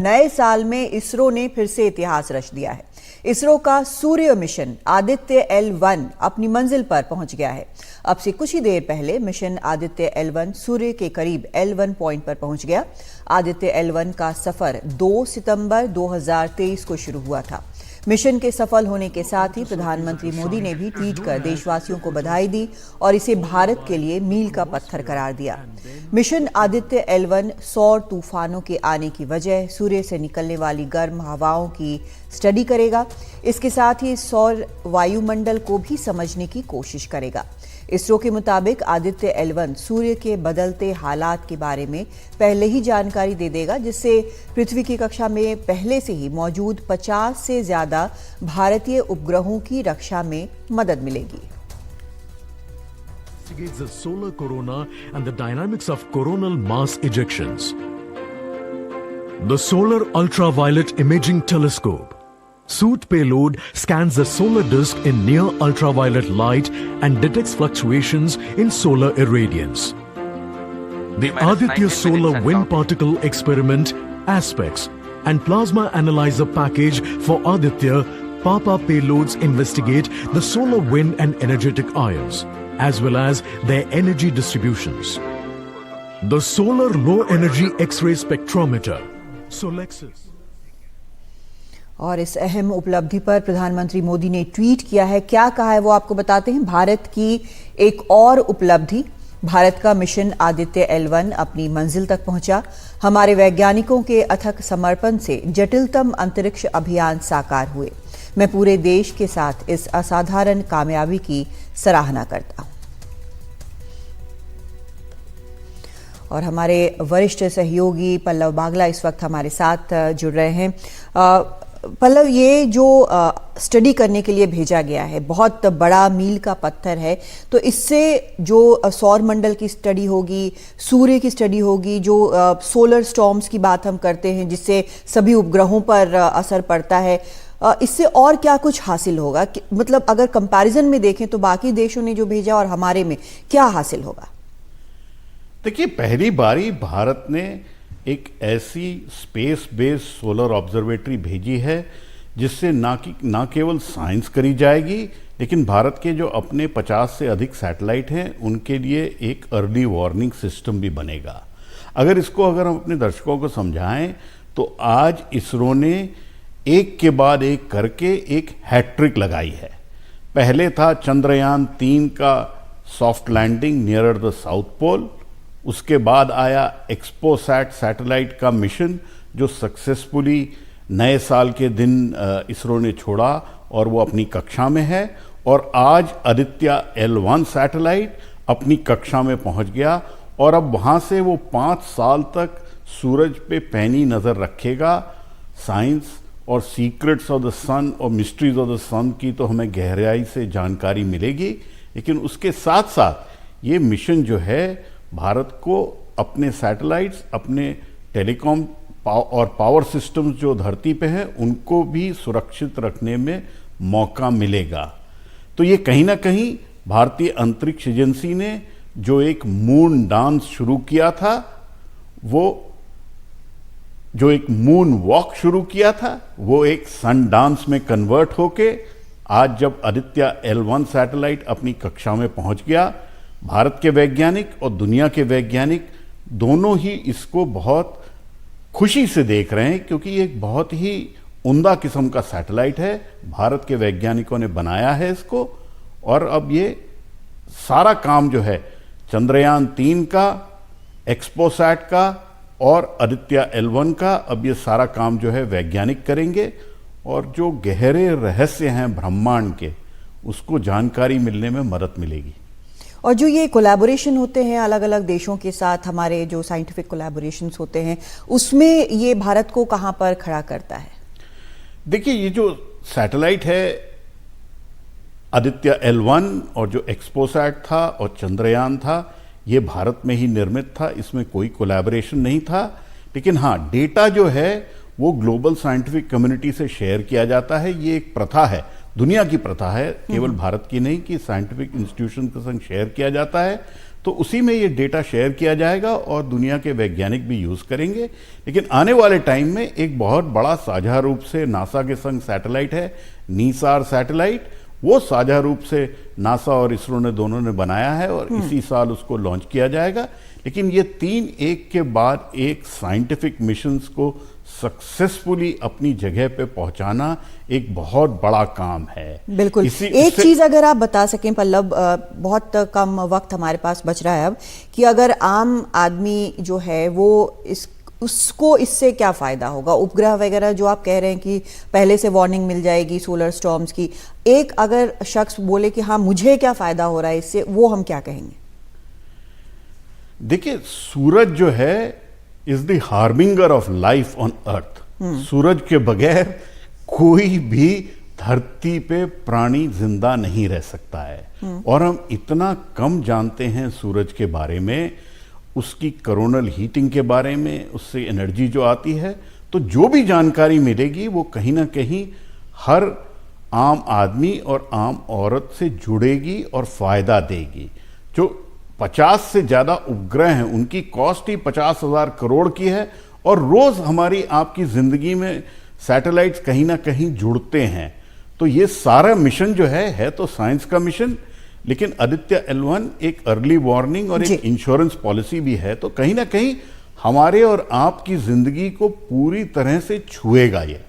नए साल में इसरो ने फिर से इतिहास रच दिया है। इसरो का सूर्य मिशन आदित्य L1 अपनी मंजिल पर पहुंच गया है। अब से कुछ ही देर पहले मिशन आदित्य L1 सूर्य के करीब L1 पॉइंट पर पहुंच गया। आदित्य L1 का सफर 2 सितंबर 2023 को शुरू हुआ था। मिशन के सफल होने के साथ ही प्रधानमंत्री मोदी ने भी ट्वीट कर देशवासियों को बधाई दी और इसे भारत के लिए मील का पत्थर करार दिया। मिशन आदित्य L1 सौर तूफानों के आने की वजह, सूर्य से निकलने वाली गर्म हवाओं की स्टडी करेगा। इसके साथ ही सौर वायुमंडल को भी समझने की कोशिश करेगा। इसरो के मुताबिक आदित्य L1 सूर्य के बदलते हालात के बारे में पहले ही जानकारी दे देगा, जिससे पृथ्वी की कक्षा में पहले से ही मौजूद 50 से ज्यादा भारतीय उपग्रहों की रक्षा में मदद मिलेगी। The solar corona and the dynamics of coronal mass ejections. The Solar Ultraviolet Imaging Telescope. SOOT payload scans the solar disk in near ultraviolet light and detects fluctuations in solar irradiance. The Aditya Solar Wind Particle Experiment Aspects and Plasma Analyzer Package for Aditya PAPA payloads investigate the solar wind and energetic ions, as well as their energy distributions. The Solar Low Energy X-ray Spectrometer, SOLEXIS. और इस अहम उपलब्धि पर प्रधानमंत्री मोदी ने tweet किया है। क्या कहा है वो आपको बताते हैं। भारत की एक और उपलब्धि, भारत का मिशन आदित्य L1 अपनी मंजिल तक पहुंचा। हमारे वैज्ञानिकों के अथक समर्पण से जटिलतम अंतरिक्ष अभियान साकार हुए। मैं पूरे देश के साथ इस असाधारण कामयाबी की सराहना करता हूं। और हमारे वरिष्ठ सहयोगी पल्लव बागला इस वक्त हमारे साथ जुड़ रहे हैं। पल्लव, ये जो स्टडी करने के लिए भेजा गया है, बहुत बड़ा मील का पत्थर है, तो इससे जो सौर मंडल की स्टडी होगी, सूर्य की स्टडी होगी, जो सोलर स्टॉर्म्स की बात हम करते हैं जिससे सभी उपग्रहों पर असर पड़ता है, इससे और क्या कुछ हासिल होगा? मतलब अगर कंपैरिजन में देखें तो बाकी देशों ने जो भेजा और हमारे में क्या हासिल होगा? देखिए, पहली बारी भारत ने एक ऐसी स्पेस बेस्ड सोलर ऑब्जर्वेटरी भेजी है जिससे ना केवल साइंस करी जाएगी, लेकिन भारत के जो अपने 50 से अधिक सैटेलाइट हैं उनके लिए एक अर्ली वार्निंग सिस्टम भी बनेगा। अगर हम अपने दर्शकों को समझाएं तो आज इसरो ने एक के बाद एक करके एक हैट्रिक लगाई है। पहले था चंद्रयान 3 का soft landing nearer the south pole, उसके बाद आया एक्सपोसैट सैटेलाइट का मिशन जो सक्सेसफुली नए साल के दिन इसरो ने छोड़ा और वो अपनी कक्षा में है, और आज आदित्य L1 सैटेलाइट अपनी कक्षा में पहुंच गया और अब वहां से वो 5 साल तक सूरज पे पैनी नज़र रखेगा। साइंस और सीक्रेट्स ऑफ द सन और मिस्ट्रीज ऑफ द सन की तो हमें गहराई से जानकारी मिलेगी, लेकिन उसके साथ साथ ये मिशन जो है भारत को अपने सैटेलाइट्स, अपने टेलीकॉम और पावर सिस्टम्स जो धरती पे हैं उनको भी सुरक्षित रखने में मौका मिलेगा। तो ये कहीं ना कहीं भारतीय अंतरिक्ष एजेंसी ने जो एक मून डांस शुरू किया था, जो एक मून वॉक शुरू किया था, वो एक सन डांस में कन्वर्ट होके आज जब आदित्य L1 सैटेलाइट अपनी कक्षा में पहुंच गया, भारत के वैज्ञानिक और दुनिया के वैज्ञानिक दोनों ही इसको बहुत खुशी से देख रहे हैं, क्योंकि ये एक बहुत ही उम्दा किस्म का सैटेलाइट है। भारत के वैज्ञानिकों ने बनाया है इसको, और अब ये सारा काम जो है चंद्रयान 3 का, एक्सपोसैट का और आदित्य L1 का, अब ये सारा काम जो है वैज्ञानिक करेंगे, और जो गहरे रहस्य हैं ब्रह्मांड के उसको जानकारी मिलने में मदद मिलेगी। और जो ये कोलैबोरेशन होते हैं अलग अलग देशों के साथ, हमारे जो साइंटिफिक कोलैबोरेशंस होते हैं, उसमें ये भारत को कहां पर खड़ा करता है? देखिए, ये जो सैटेलाइट है आदित्य L1 और जो एक्सपोसैट था और चंद्रयान था, ये भारत में ही निर्मित था, इसमें कोई कोलैबोरेशन नहीं था। लेकिन हाँ, डेटा जो है वो ग्लोबल साइंटिफिक कम्युनिटी से शेयर किया जाता है। ये एक प्रथा है, दुनिया की प्रथा है, केवल भारत की नहीं, कि साइंटिफिक इंस्टीट्यूशन के संग शेयर किया जाता है। तो उसी में ये डेटा शेयर किया जाएगा और दुनिया के वैज्ञानिक भी यूज़ करेंगे। लेकिन आने वाले टाइम में एक बहुत बड़ा साझा रूप से नासा के संग सैटेलाइट है, नीसार सैटेलाइट। वो साझा रूप से नासा और इसरो ने दोनों ने बनाया है और इसी साल उसको लॉन्च किया जाएगा। लेकिन ये 3 एक के बाद एक साइंटिफिक मिशंस को सक्सेसफुली अपनी जगह पे पहुंचाना एक बहुत बड़ा काम है। बिल्कुल। एक चीज अगर आप बता सकें पल्लव, बहुत कम वक्त हमारे पास बच रहा है अब, कि अगर आम आदमी जो है वो उसको इससे क्या फायदा होगा? उपग्रह वगैरह जो आप कह रहे हैं कि पहले से वार्निंग मिल जाएगी सोलर स्टॉर्म्स की, एक अगर शख्स बोले कि हाँ मुझे क्या फायदा हो रहा है इससे, वो हम क्या कहेंगे? देखिए, सूरज जो है is the harbinger of life on earth. सूरज के बगैर कोई भी धरती पे प्राणी जिंदा नहीं रह सकता है। और हम इतना कम जानते हैं सूरज के बारे में, उसकी कोरोनल हीटिंग के बारे में, उससे एनर्जी जो आती है। तो जो भी जानकारी मिलेगी वो कहीं ना कहीं हर आम आदमी और आम औरत से जुड़ेगी और फायदा देगी। जो 50 से ज्यादा उपग्रह हैं उनकी कॉस्ट ही 50,000 करोड़ की है और रोज हमारी आपकी जिंदगी में सैटेलाइट्स कहीं ना कहीं जुड़ते हैं। तो ये सारा मिशन जो है तो साइंस का मिशन, लेकिन आदित्य L1 एक अर्ली वार्निंग और एक इंश्योरेंस पॉलिसी भी है। तो कहीं ना कहीं हमारे और आपकी जिंदगी को पूरी तरह से छुएगा ये।